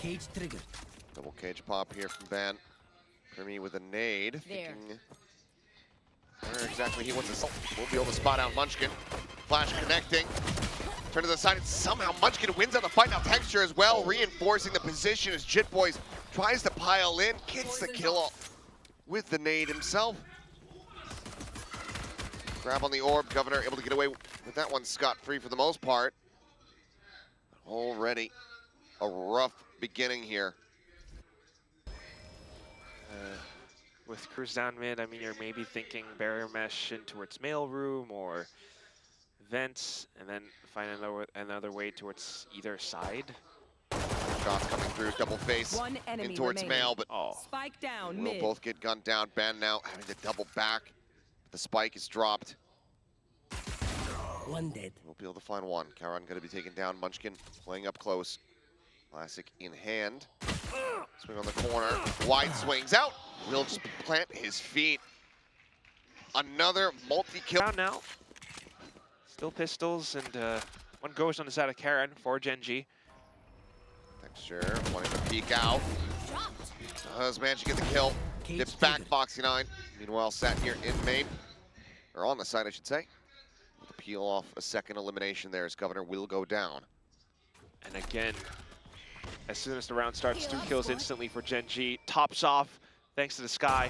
Cage triggered. Double cage pop here from Ben. Primi with a nade. There. Thinking where exactly he wants to. Won't be able to spot out Munchkin. Flash connecting. Turn to the side, and somehow Munchkin wins out the fight. Now Texture as well, reinforcing the position as Jitboys tries to pile in, gets the kill with the nade himself. Grab on the orb, Governor able to get away with that one scot-free for the most part. Already a rough beginning here. With Cruz down mid, I mean, you're maybe thinking barrier mesh in towards mailroom or vents, and then find another way towards either side. Shots coming through, double face in towards mail, but Spike down will mid. both get gunned down. Ben now having to double back. The spike is dropped. One dead. We'll be able to find one. Karan going to be taken down. Munchkin playing up close. Classic in hand. Swing on the corner. Wide swings out. Will just plant his feet. Another multi-kill. Down now. Still pistols, and one ghost on the side of Karan for Gen.G. Texture wanting to peek out. Does manage to get the kill. Dips back, Foxy9. Meanwhile, sat here in main. Or on the side, I should say. With a peel off a second elimination there as Governor will go down. And again, as soon as the round starts, 2 kills instantly for Gen.G. Tops off, thanks to the Sky.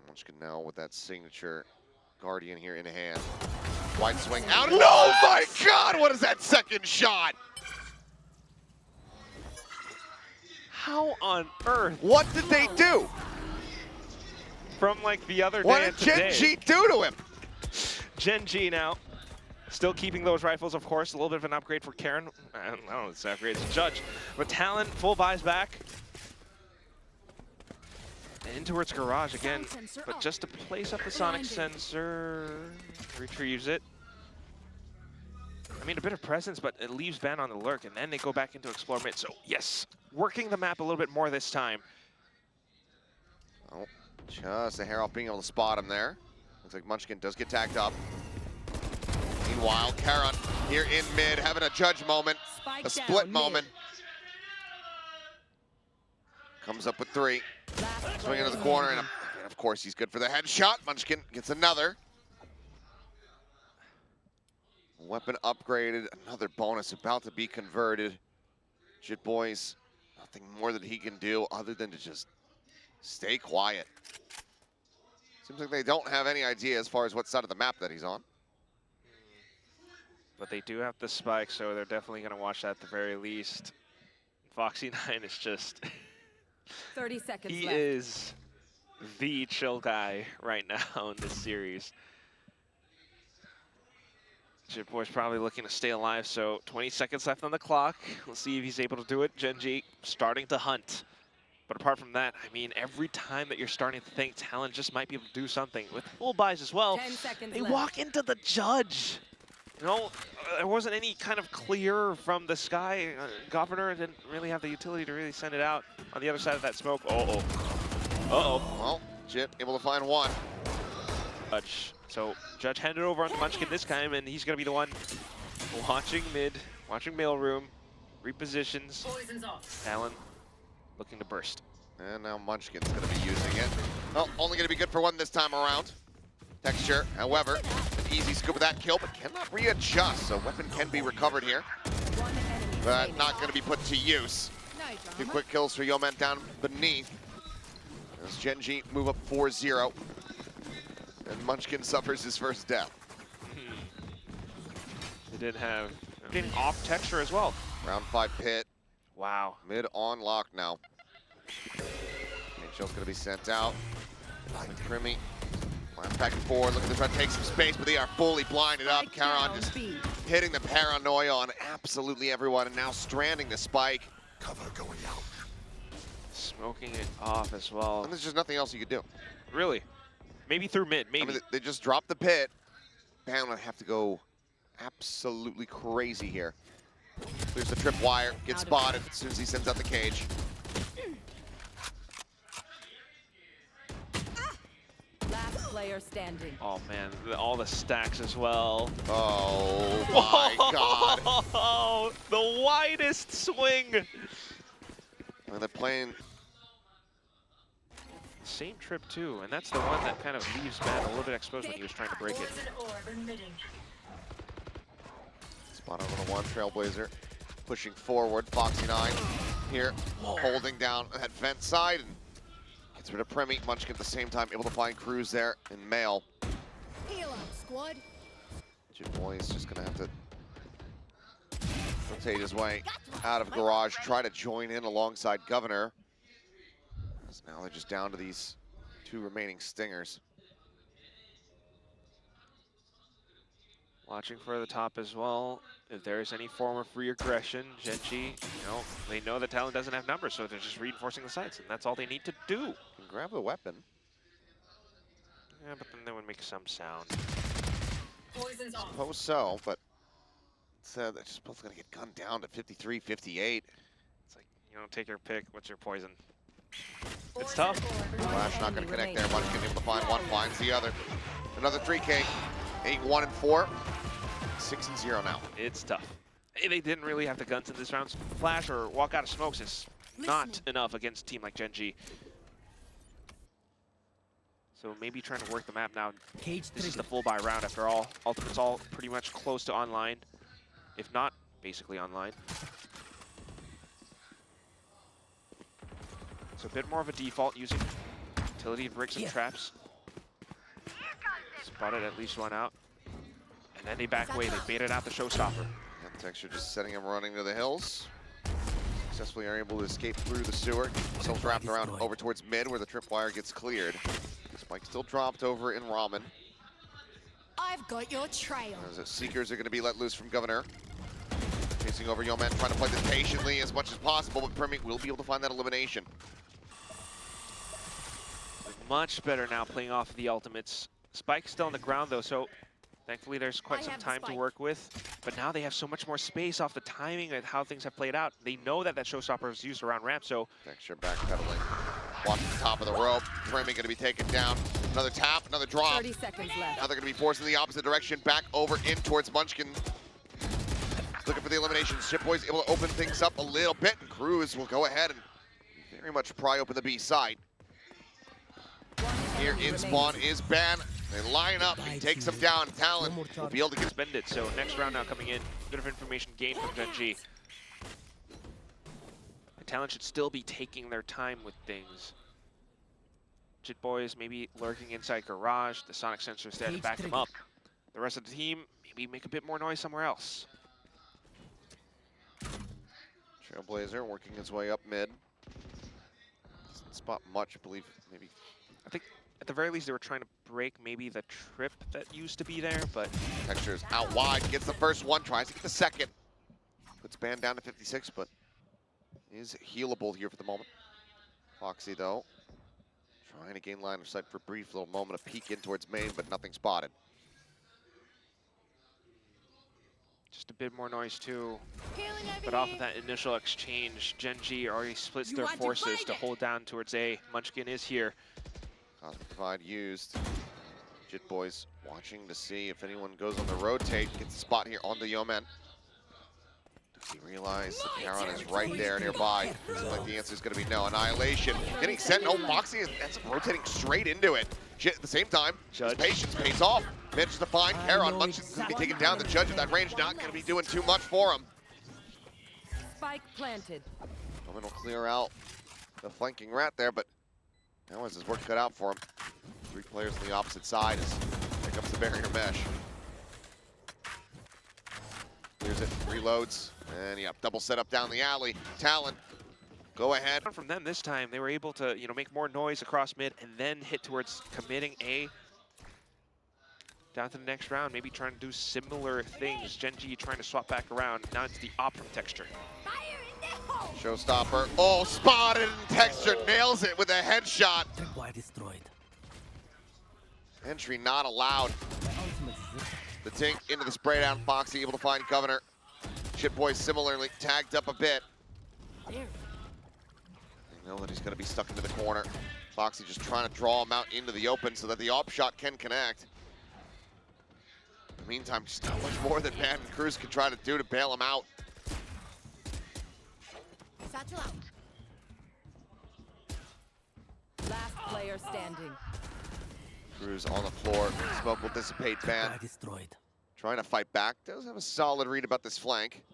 Munchkin now with that signature Guardian here in hand. Wide swing out. Oh my God, what is that second shot? How on earth? What did they do? From like the other day What and did Gen.G do to him? Gen.G now, still keeping those rifles, of course. A little bit of an upgrade for Karan. I don't know if it's an upgrade to Judge. But Talon, full buys back. And in towards Garage again. But just to place up the Sonic sensor, retrieves it. I mean, a bit of presence, but it leaves Ben on the lurk, and then they go back into explore mid. So yes, working the map a little bit more this time. Oh, just a hair off being able to spot him there. Looks like Munchkin does get tagged up. Meanwhile, Karan here in mid, having a Judge moment, a split moment. Comes up with 3. Swing into the corner, and of course he's good for the headshot. Munchkin gets another. Weapon upgraded, another bonus about to be converted. Jitboys, nothing more that he can do other than to just stay quiet. Seems like they don't have any idea as far as what side of the map that he's on. But they do have the spike, so they're definitely going to watch that at the very least. Foxy9 is just... 30 seconds he left. is the chill guy right now in this series. Jitboy's probably looking to stay alive, so 20 seconds left on the clock. We'll see if he's able to do it. Gen.G starting to hunt. But apart from that, I mean, every time that you're starting to think Talon just might be able to do something, with full buys as well, 10 seconds they left. walk into the Judge. You know, there wasn't any kind of clear from the Sky. Governor didn't really have the utility to really send it out on the other side of that smoke. Well, Jit able to find one. Judge. So Judge handed over on Munchkin this time, and he's going to be the one watching mid, watching mailroom, repositions. Talon looking to burst. And now Munchkin's going to be using it. Oh, only going to be good for one this time around. Texture, however, an easy scoop of that kill, but cannot readjust, so weapon can be recovered here. But not going to be put to use. 2 quick kills for Yeoman down beneath. As Gen.G move up 4-0. And Munchkin suffers his first death. They did have getting off Texture as well. Round 5 pit. Wow. Mid on lock now. Shell's going to be sent out. Primi. Back and forward, looking to try to take some space, but they are fully blinded up. Karan just hitting the paranoia on absolutely everyone, and now stranding the spike. Cover going out. Smoking it off as well. And there's just nothing else you could do. Really? Maybe through mid, maybe. I mean, they just dropped the pit. Bam, I have to go absolutely crazy here. There's the trip wire, gets spotted as soon as he sends out the cage. player standing. Oh man, all the stacks as well. Oh my god. Oh, the widest swing. And they're playing. Same trip too, and that's the one that kind of leaves Van a little bit exposed when he was trying to break it. Spot over the one, Trailblazer pushing forward. Foxy9 here, holding down that vent side and gets rid of Premi. Munchkin at the same time able to find Cruz there in Mail. Heal up, squad. Jitboy is just gonna have to rotate his way out of Garage, try to join in alongside Governor. So now they're just down to these two remaining Stingers. Watching for the top as well. If there's any form of free aggression, Gen.G, they know that Talon doesn't have numbers, so they're just reinforcing the sites, and that's all they need to do. Can grab a weapon. Yeah, but then they would make some sound. Suppose so, but they're just both gonna get gunned down to 53, 58. It's like, take your pick. What's your poison? It's tough. Flash not gonna connect there. Munchkin able to find one, finds the other. Another 3K. 8-1 and 4. 6-0 now. It's tough. Hey, they didn't really have the guns in this round. Flash or walk out of smokes is not enough against a team like Gen.G. So maybe trying to work the map now. This is the full buy round after all. Ultimate's all pretty much close to online. If not, basically online. So a bit more of a default using utility bricks and traps. Spotted at least one out. And then they back away. They baited out the showstopper. And Texture just setting him running to the hills. Successfully are able to escape through the sewer. Themselves wrapped around over towards mid where the tripwire gets cleared. Spike still dropped over in Ramen. I've got your trail. As the Seekers are going to be let loose from Governor. Chasing over Yeoman, trying to play this patiently as much as possible, but Premi will be able to find that elimination. Much better now playing off the ultimates. Spike's still on the ground though, so thankfully there's quite some time to work with. But now they have so much more space off the timing and how things have played out. They know that that showstopper was used around ramp, so... Texture backpedaling. Watching the top of the rope. Premi going to be taken down. Another tap, another drop. 30 seconds left. Now they're going to be forced in the opposite direction, back over in towards Munchkin. Looking for the elimination. Shipboy's able to open things up a little bit, and Cruz will go ahead and very much pry open the B side. Here in spawn is Ban. They line up, he takes them down. Talon will be able to get spend it. So next round now coming in. Bit of information gained from Gen.G. And Talon should still be taking their time with things. Jit Boys maybe lurking inside Garage. The Sonic Sensors there to back them up. The rest of the team maybe make a bit more noise somewhere else. Trailblazer working his way up mid. Doesn't spot much, I believe. Maybe. I think at the very least they were trying to break maybe the trip that used to be there, but... Texture's out wide, gets the first one, tries to get the second. Puts Ban down to 56, but is healable here for the moment. Foxy, though, trying to gain line of sight for a brief little moment, a peek in towards main, but nothing spotted. Just a bit more noise, too. But off of that initial exchange, Gen.G already splits their forces to hold down towards A. Munchkin is here. Cosmic Divide used. Jit Boys watching to see if anyone goes on the rotate. Gets the spot here on the Yeoman. Does he realize that Talon is right there nearby? Seems like the answer is going to be no. Annihilation. Getting sent. No, Foxy ends up rotating straight into it. Jit at the same time, his patience pays off. Manages to find Charon. Munchkin's going to be taken down. The judge at that range not going to be doing too much for him. Spike planted. Roman will clear out the flanking rat there, but now has his work cut out for him. 3 players on the opposite side as here comes the barrier mesh. Clears it, reloads, and yeah, double setup down the alley. Talon, go ahead. From them this time, they were able to make more noise across mid and then hit towards committing A. Down to the next round, maybe trying to do similar things. Gen.G trying to swap back around. Now it's the op from Texture. Showstopper. Oh, spotted, and Texture nails it with a headshot. Entry not allowed. The Tink into the spray down. Foxy able to find Governor. Jit Boys similarly tagged up a bit. Know that he's going to be stuck into the corner. Foxy just trying to draw him out into the open so that the op shot can connect. In the meantime, just not much more than Van and Cruz can try to do to bail him out. Satchel out. Last player standing. Cruz on the floor. Smoke will dissipate Van. Destroyed. Trying to fight back. Does have a solid read about this flank.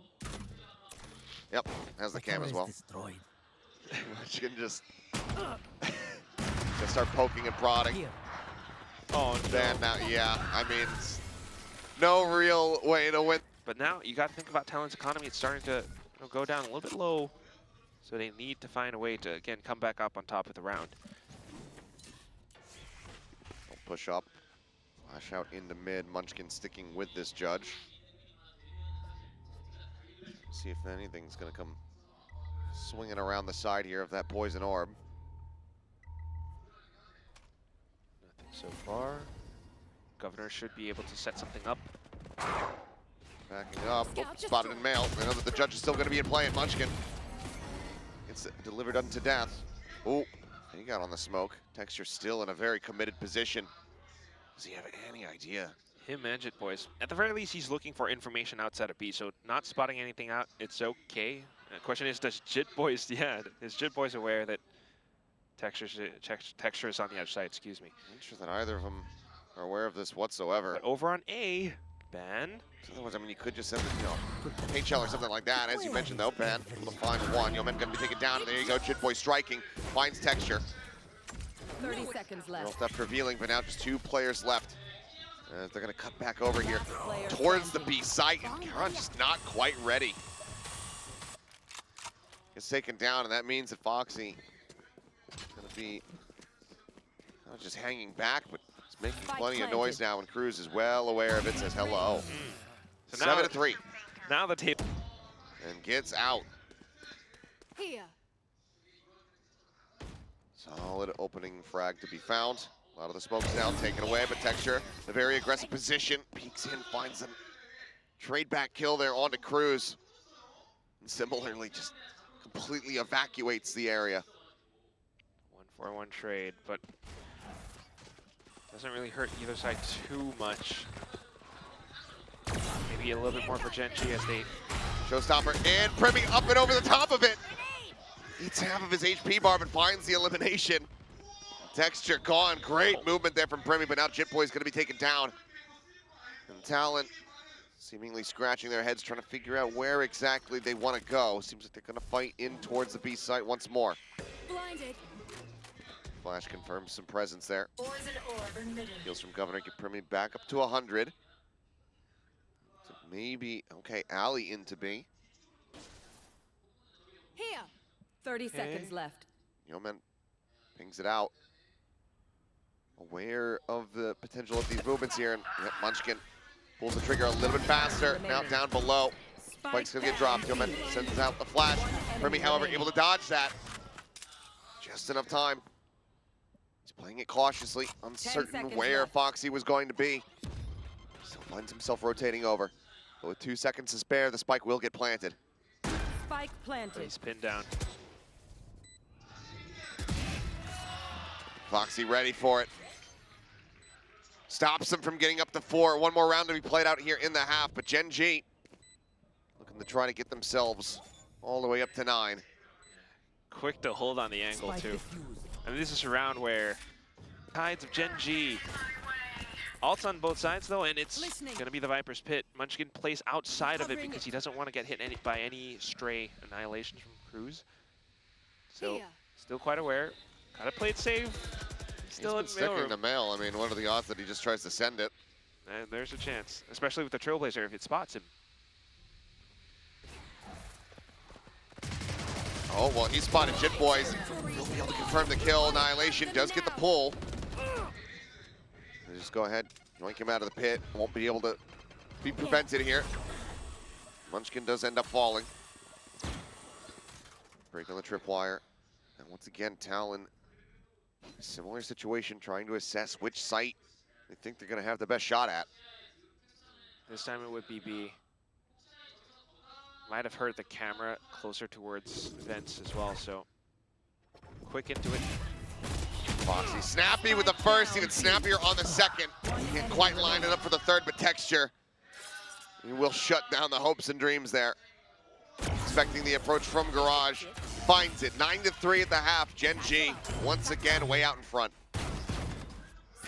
Yep, has the cam as well. Destroyed. She can just start poking and prodding. Here. Oh, no. Van now, yeah, I mean, no real way to win. But now you got to think about Talon's economy. It's starting to go down a little bit low. So they need to find a way to, again, come back up on top of the round. Push up, flash out into mid. Munchkin sticking with this judge. See if anything's gonna come swinging around the side here of that poison orb. Nothing so far. Governor should be able to set something up. Backing up, oh, spotted in mail. I know that the judge is still gonna be in play, and Munchkin gets delivered unto death. Oh, he got on the smoke. Texture still in a very committed position. Does he have any idea? Him and Jit Boys. At the very least, he's looking for information outside of B, so not spotting anything out, it's okay. The question is, does Jit Boys, is Jit Boys aware that Texture is on the outside, excuse me. I'm not sure that either of them are aware of this whatsoever. But over on A, Ban. Otherwise, I mean, you could just send it, paint shell or something like that. As you mentioned, though, Ban able to find one. Yeoman gonna be taken down, and there you go. Jit Boy striking, finds Texture. 30 seconds left. Left revealing, but now just 2 players left. They're gonna cut back over here Player towards the standing. B site, and Karan just not quite ready. Gets taken down, and that means that Foxy is gonna be not just hanging back, but it's making Spike plenty of planted. noise now, and Cruz is well aware of it, says hello. So now 7-3, Now the table. and gets out. Here. Solid opening frag to be found. A lot of the smoke's now taken away, but Texture, a very aggressive position, peeks in, finds them. Trade back kill there onto Cruz. And similarly, just completely evacuates the area. 1-4-1 trade, but doesn't really hurt either side too much. Maybe a little bit more for Gen.G as they... Showstopper, and Primmy up and over the top of it. Eats half of his HP bar, but finds the elimination. Texture gone. Great movement there from Primmy, but now Jit Boy's going to be taken down. And Talon seemingly scratching their heads, trying to figure out where exactly they want to go. Seems like they're going to fight in towards the B site once more. Blinded. Flash confirms some presence there. Heals from Governor, get Primmy back up to 100. So maybe, okay, Alley into B. Here. 30 seconds left. Yeoman pings it out. Aware of the potential of these movements here, and Munchkin pulls the trigger a little bit faster. Now down below. Spike's gonna get dropped. Yeoman sends out the flash. Primmy, however, able to dodge that. Just enough time. He's playing it cautiously, uncertain seconds where left. Foxy was going to be. Still finds himself rotating over. But with 2 seconds to spare, the spike will get planted. Spike planted. He's pinned down. Foxy ready for it. Stops them from getting up to 4. One more round to be played out here in the half, but Gen.G looking to try to get themselves all the way up to 9. Quick to hold on the angle, too. I mean, this is a round where tides of Gen.G. Ults on both sides, though, and it's going to be the Viper's Pit. Munchkin plays outside of it because he doesn't want to get hit by any stray annihilations from Cruz. So, Here. still quite aware. Gotta play it safe. Still in He's the been mail sticking room. to mail. I mean, what are the odds that he just tries to send it? And there's a chance, especially with the Trailblazer if it spots him. Oh, well, he spotted Jit Boys. He'll be able to confirm the kill. Annihilation does get the pull. Just go ahead, yoink him out of the pit. Won't be able to be prevented here. Munchkin does end up falling. Break on the tripwire. And once again, Talon, similar situation, trying to assess which site they think they're going to have the best shot at. This time it would be B. Might have heard the camera closer towards vents as well, so quick into it. Foxy snappy with the first, even snappier on the second. Can't quite line it up for the third, but Texture, he will shut down the hopes and dreams there. Expecting the approach from Garage. Finds it, 9-3 at the half. Gen.G once again way out in front.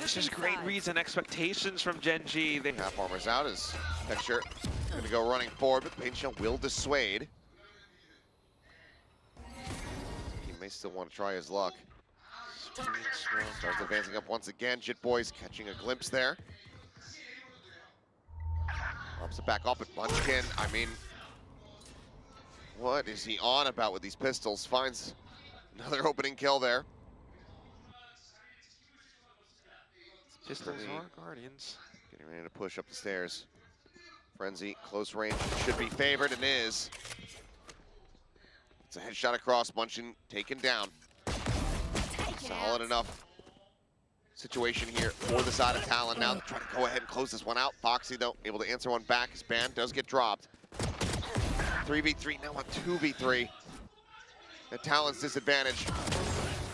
It's just great reads and expectations from Gen.G. Half armor's out as Texture going to go running forward, but Pain Shell will dissuade. He may still want to try his luck. Starts advancing up once again. Jit Boys catching a glimpse there. Drops it back off at Munchkin. I mean, what is he on about with these pistols? Finds another opening kill there. Pistols are Guardians. Getting ready to push up the stairs. Frenzy, close range, should be favored and is. It's a headshot across, Munchkin taken down. Solid enough situation here for the side of Talon. Now trying to go ahead and close this one out. Foxy, though, able to answer one back. His ban does get dropped. 3v3, now on 2v3. At Talon's disadvantage.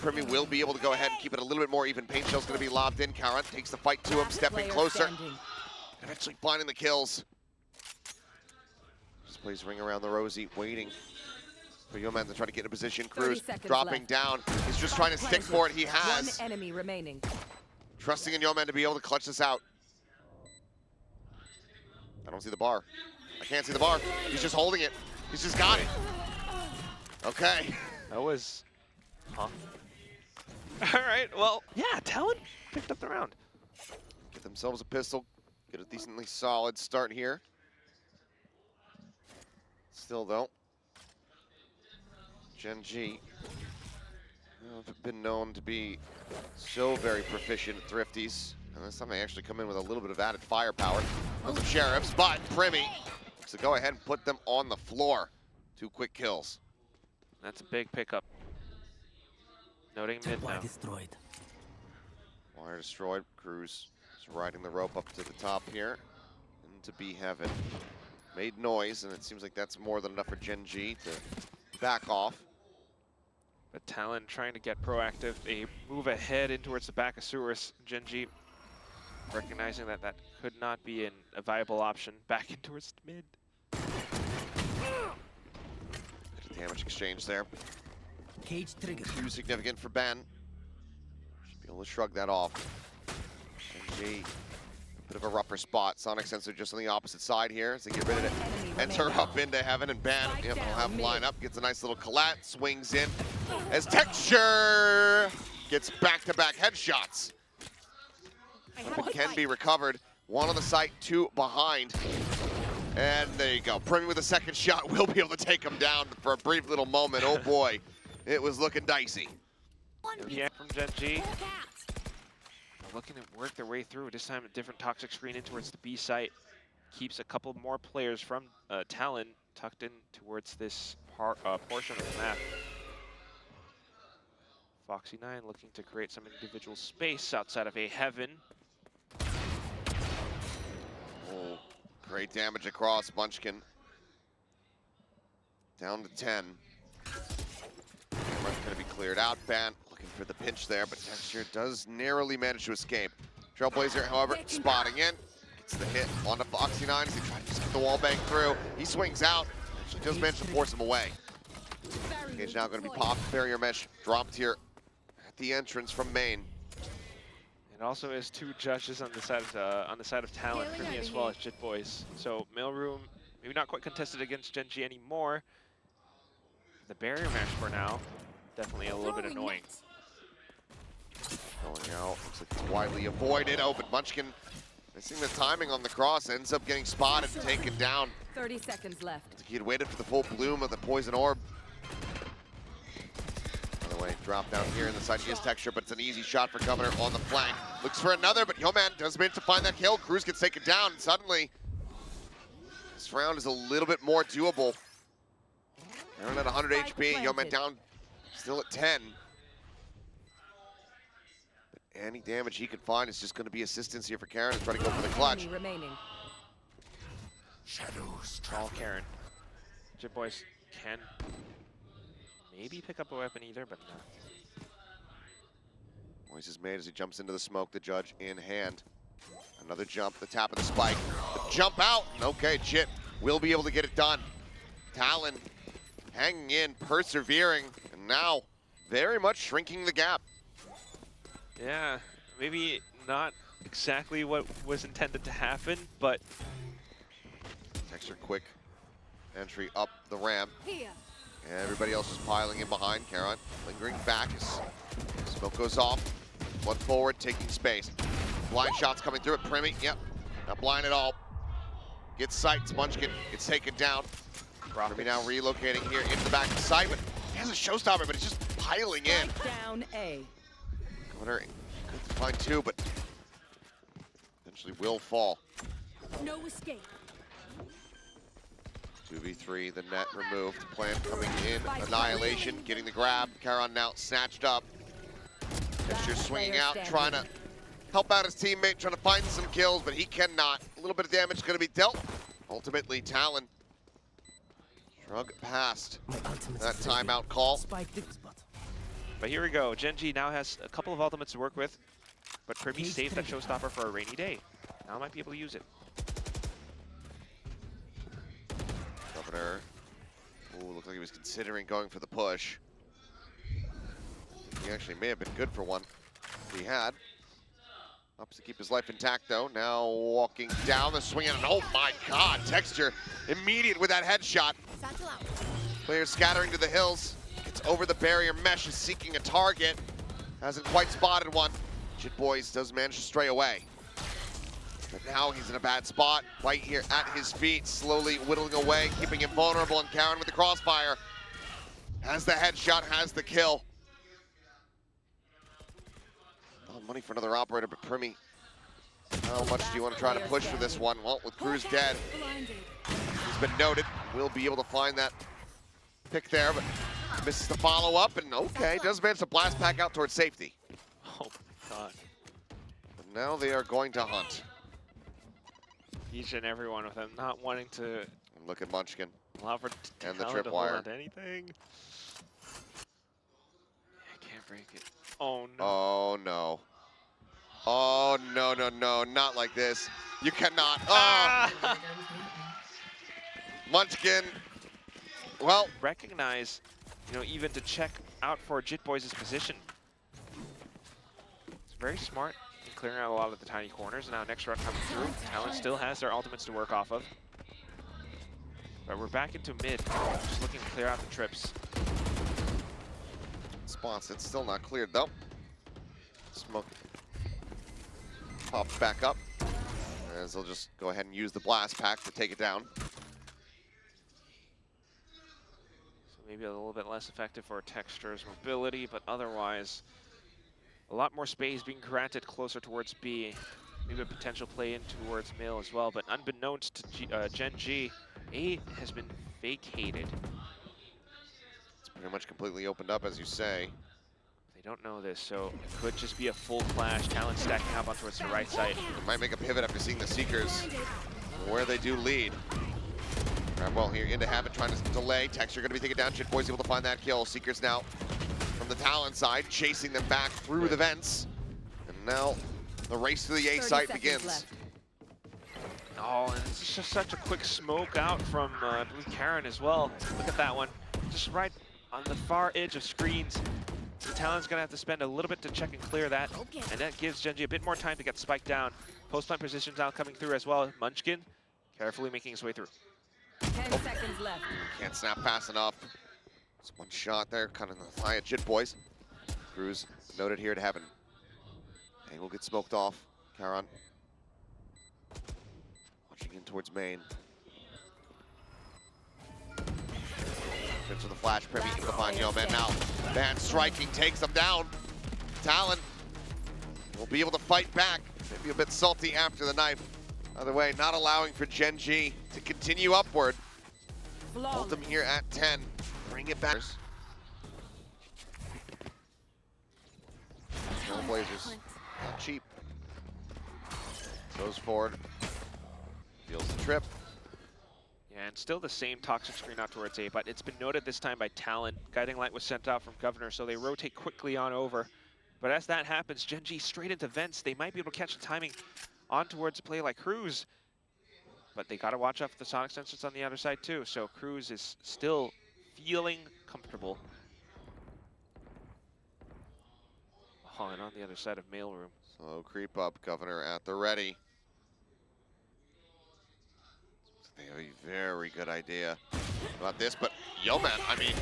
Primi will be able to go ahead and keep it a little bit more even. Pain Shell's going to be lobbed in. Karan takes the fight to him, stepping closer. Eventually finding the kills. Just plays ring around the rosy, waiting for Yeoman to try to get in a position. Cruz dropping down. He's just trying to stick for it. He has. One enemy remaining. Trusting in Yeoman to be able to clutch this out. I don't see the bar. I can't see the bar. He's just holding it. He's just got it. Okay. That was... Huh? All right, well, yeah, Talon picked up the round. Get themselves a pistol. Get a decently solid start here. Still, though, Gen.G have been known to be so very proficient at thrifties. And this time they actually come in with a little bit of added firepower. Those are Sheriffs, but Primi looks to go ahead and put them on the floor. 2 quick kills. That's a big pickup. Noting mid now. Destroyed. Wire destroyed. Cruz is riding the rope up to the top here. Into B heaven. Made noise, and it seems like that's more than enough for Gen.G to back off. But Talon trying to get proactive. A move ahead in towards the back of sewers. Gen.G recognizing that that could not be a viable option. Back in towards mid. Bit of damage exchange there. Cage trigger. Too significant for Ben. Should be able to shrug that off. Gen.G, a bit of a rougher spot. Sonic Sensor just on the opposite side here as they get rid of it. Enter up into heaven, and Ben will have him line up. Gets a nice little collat, swings in as Texture gets back-to-back headshots. But can be recovered. 1 on the site, 2 behind. And there you go. Primi with a second shot will be able to take him down for a brief little moment. Oh boy, it was looking dicey. Yeah, from Gen.G. Looking to work their way through. This time a different toxic screen in towards the B site. Keeps a couple more players from Talon tucked in towards this portion of the map. Foxy9 looking to create some individual space outside of a heaven. Oh, great damage across Munchkin. Down to 10. Camera's gonna be cleared out. Ban looking for the pinch there, but Texture does narrowly manage to escape. Trailblazer, however, spotting in. Gets the hit onto Foxy9 as he tries to just get the wall bang through. He swings out. Actually does manage to force him away. Cage now gonna be popped. Barrier mesh dropped here at the entrance from main. It also is 2 judges on the side of Talon, Primi as well as Jit Boys. So Mailroom maybe not quite contested against Gen.G anymore. The barrier match for now, definitely a little bit annoying. Going out, looks like it's widely avoided. Oh, but Munchkin missing the timing on the cross, ends up getting spotted and taken down. 30 seconds left. He had waited for the full bloom of the poison orb. By the way, drop down here in the side is Texture, but it's an easy shot for Governor on the flank. Looks for another, but Yeoman does manage to find that kill. Cruz gets taken down, and suddenly this round is a little bit more doable. Aaron at 100 HP, Yeoman down still at 10. But any damage he can find is just going to be assistance here for Karan to try to go for the clutch. Shadows. All Karan. Jit Boys can maybe pick up a weapon either, but no. Noise is made as he jumps into the smoke, the judge in hand. Another jump, the tap of the spike. The jump out, and okay, Jit will be able to get it done. Talon hanging in, persevering, and now very much shrinking the gap. Yeah, maybe not exactly what was intended to happen, but Texture quick entry up the ramp. Here. And everybody else is piling in behind. Karon lingering back as smoke goes off. Look forward, taking space. Blind shots coming through it. Primi, yep, not blind at all. Gets sight, Munchkin gets taken down. Primi now relocating here into the back of the site, but he has a showstopper, but he's just piling in. Down A. Governor good to find two, but eventually will fall. No escape. 2v3, the net removed. Plant coming in, Annihilation, getting the grab. Karon now snatched up. Texture swinging out, trying to help out his teammate, trying to find some kills, but he cannot. A little bit of damage going to be dealt. Ultimately, Talon shrug past My ultimate that timeout call. Spike the spot. But here we go. Gen.G now has a couple of ultimates to work with, but Primi saved that showstopper for a rainy day. Now might be able to use it. Governor, ooh, looked like he was considering going for the push. He actually may have been good for one. He had. Helps to keep his life intact though. Now walking down the swing and oh my god, Texture immediate with that headshot. Satchel out. Players scattering to the hills. Gets over the barrier mesh, is seeking a target. Hasn't quite spotted one. Jit Boys does manage to stray away. But now he's in a bad spot. Right here at his feet, slowly whittling away, keeping him vulnerable, and Karon with the crossfire. Has the headshot, has the kill. Oh, money for another operator, but Primi, how much do you want to try to push for this one? Well, with Cruz dead, Blinded. he's been noted. We'll be able to find that pick there, but misses the follow-up, and okay, does manage to blast pack out towards safety. Oh my god. But now they are going to hunt. Each and every one of them not wanting to And look at Munchkin. allow for And the Talon to hold tripwire. on to anything. I can't break it. Oh no. Oh no. Oh no, no, no, not like this. You cannot. Oh, Ah! Munchkin. Well, Recognize, even to check out for Jit Boys' position. It's very smart in clearing out a lot of the tiny corners. Now next round coming through. Talon still has their ultimates to work off of. But we're back into mid, just looking to clear out the trips. spots, it's still not cleared though. Smoke pops back up, as they'll just go ahead and use the blast pack to take it down. So maybe a little bit less effective for Texture's mobility, but otherwise a lot more space being granted closer towards B. Maybe a potential play in towards middle as well, but unbeknownst to Gen.G, A has been vacated. It's pretty much completely opened up, as you say. They don't know this, so it could just be a full flash. Talon stacking up on towards the right side. They might make a pivot after seeing the Seekers, where they do lead. Grab well here into Habit, trying to delay. Texture going to be taken down. Jit Boys able to find that kill. Seekers now from the Talon side, chasing them back through the vents. And now the race to the A site begins. Left. Oh, and it's just such a quick smoke out from I believe Karon as well. Look at that one. Just right on the far edge of screens. The Talon's gonna have to spend a little bit to check and clear that. And that gives Gen.G a bit more time to get spiked down. Post-plant positions now coming through as well. Munchkin carefully making his way through. 10 seconds left. Can't snap fast enough. It's one shot there, kind of in the thigh of Jit Boys. Cruz noted here to Heaven. Angle gets smoked off. Karon watching in towards main. Into the flash, Primi able to find Yeoman now. Van striking, takes them down. Talon will be able to fight back. Maybe a bit salty after the knife. Either way, not allowing for Gen.G to continue upward. Hold them here at 10. Bring it back. Blazers, not cheap. Goes forward, deals the trip. Yeah, and still the same toxic screen out towards A, but it's been noted this time by Talon. Guiding light was sent out from Governor, so they rotate quickly on over. But as that happens, Gen.G straight into vents. They might be able to catch the timing on towards a play like Cruz. But they got to watch out for the sonic sensors on the other side too. So Cruz is still feeling comfortable. Oh, and on the other side of mailroom. So creep up, Governor at the ready. They have a very good idea about this, but yo man, I mean,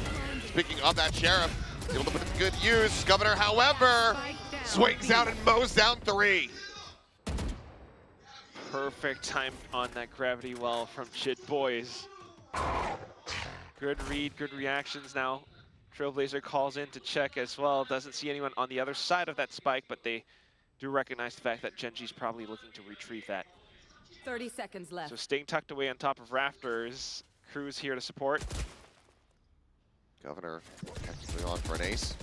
speaking of that Sheriff, able to put it to good use. Governor, however, swings out and mows down 3. Perfect time on that gravity well from Jit Boys. Good read, good reactions now. Trailblazer calls in to check as well. Doesn't see anyone on the other side of that spike, but they do recognize the fact that Gen.G's probably looking to retrieve that. 30 seconds left. So staying tucked away on top of rafters. Cruz here to support. Governor technically on for an ace.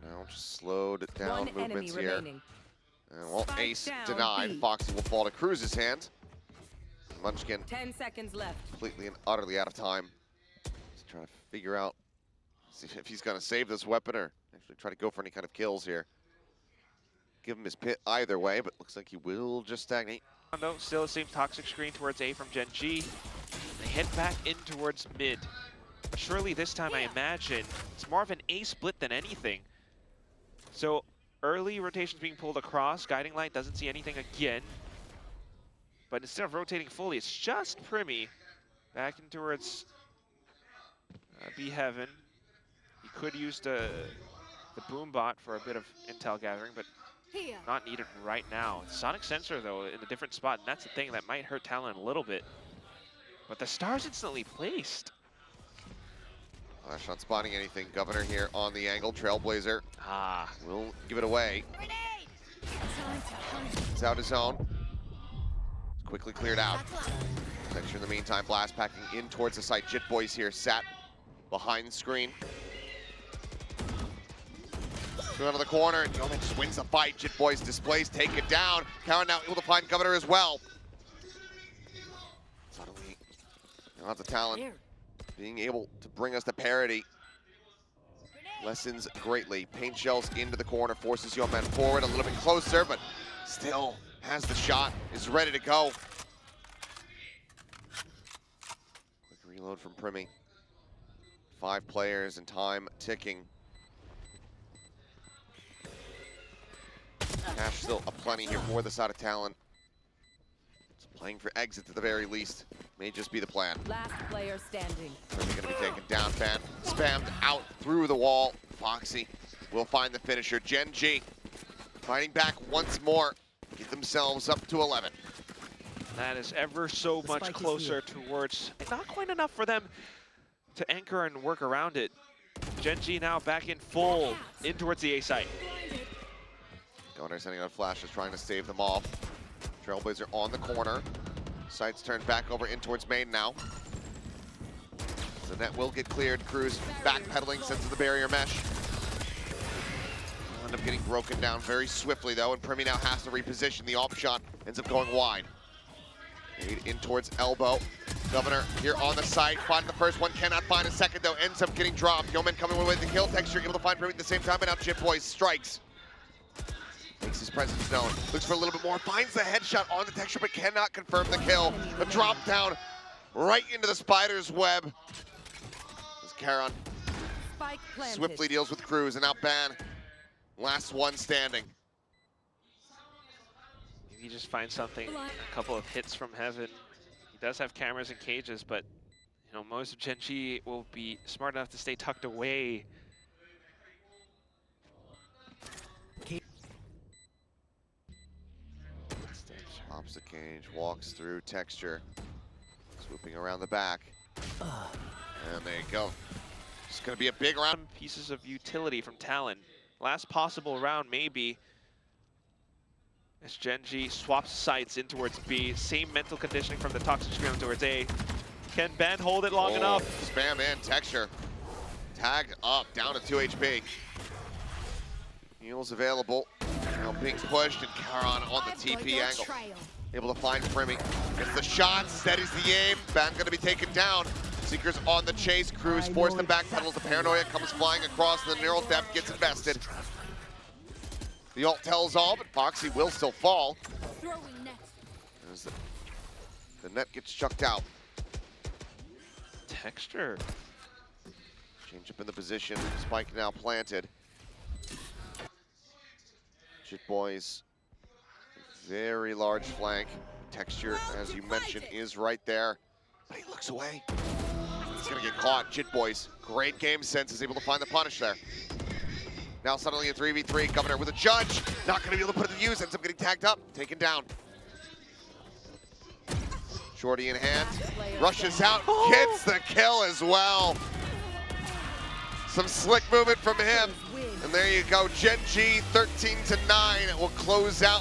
For now, just slowed it down One enemy movements here. remaining. And well, Spike ace down, denied. B. Foxy will fall to Cruz's hands. Munchkin 10 seconds left. completely and utterly out of time. Just trying to figure out, see if he's going to save this weapon or actually try to go for any kind of kills here. Give him his pit either way, but looks like he will just stagnate. No, still the same toxic screen towards A from Gen.G. They head back in towards mid. But surely this time I imagine it's more of an A split than anything. So early rotations being pulled across. Guiding Light doesn't see anything again. But instead of rotating fully, it's just Primi back in towards B Heaven. He could use the boom bot for a bit of intel gathering, but Here. not needed right now. Sonic sensor though in a different spot, and that's the thing that might hurt Talon a little bit. But the star's instantly placed. Flash not spotting anything. Governor here on the angle. Trailblazer will give it away. Grenade. Time to hunt. It's out his own. It's quickly cleared out. Texture in the meantime, blast packing in towards the site. Jit Boys here sat behind the screen. Out of the corner, and Yeoman just wins the fight. Jit Boys displays, take it down. Cowan now able to find Governor as well. Suddenly, lots of talent. Being able to bring us to parity lessens greatly. Paint shells into the corner, forces Yeoman forward a little bit closer, but still has the shot, is ready to go. Quick reload from Primi. 5 players and time ticking. Cash still aplenty here for the side of Talon. It's playing for exits at the very least. May just be the plan. Last player standing. They're going to be taken down, fan. Spammed out through the wall. Foxy will find the finisher. Gen.G fighting back once more. Get themselves up to 11. That is ever so much closer towards, not quite enough for them to anchor and work around it. Gen.G now back in full, in towards the A site. Governor sending out flashes, trying to save them off. Trailblazer on the corner. Sights turned back over in towards main now. The net will get cleared. Cruz backpedaling, sends to the barrier mesh. Will end up getting broken down very swiftly though, and Primi now has to reposition. The off shot ends up going wide. Made in towards elbow. Governor here on the site, finding the first one, cannot find a second though, ends up getting dropped. Yeoman coming away with the kill. Texture able to find Primi at the same time, and now Jit Boys strikes. Makes his presence known, looks for a little bit more, finds the headshot on the Texture, but cannot confirm the kill. A drop down right into the spider's web. As Karon Spike planted. swiftly deals with Cruz, and now Ban, last one standing. Maybe he just finds something, a couple of hits from heaven. He does have cameras and cages, but you know, most of Gen.G will be smart enough to stay tucked away. Pops the cage, walks through Texture, swooping around the back. And there you go. It's going to be a big round. Pieces of utility from Talon. Last possible round, maybe. As Gen.G swaps sights in towards B. Same mental conditioning from the toxic screen towards A. Can Ben hold it long enough? Spam in, Texture. Tag up, down to 2 HP. Heals available. Now being pushed, and Karon on the TP angle. Able to find Primi. Gets the shot, steadies the aim. Ban going to be taken down. Seekers on the chase. Cruz forced them back, pedals the paranoia, comes flying across, the neural depth gets invested. The ult tells all, but Foxy will still fall. Throwing net. As the net gets chucked out. Texture. Change up in the position. Spike now planted. Jit Boys, very large flank. Texture, as you mentioned, is right there. But he looks away. He's gonna get caught. Jit Boys, great game sense, is able to find the punish there. Now suddenly a 3v3. Governor with a judge. Not gonna be able to put it to use. Ends up getting tagged up, taken down. Shorty in hand. Rushes out, gets the kill as well. Some slick movement from him. And there you go, Gen.G 13-9 will close out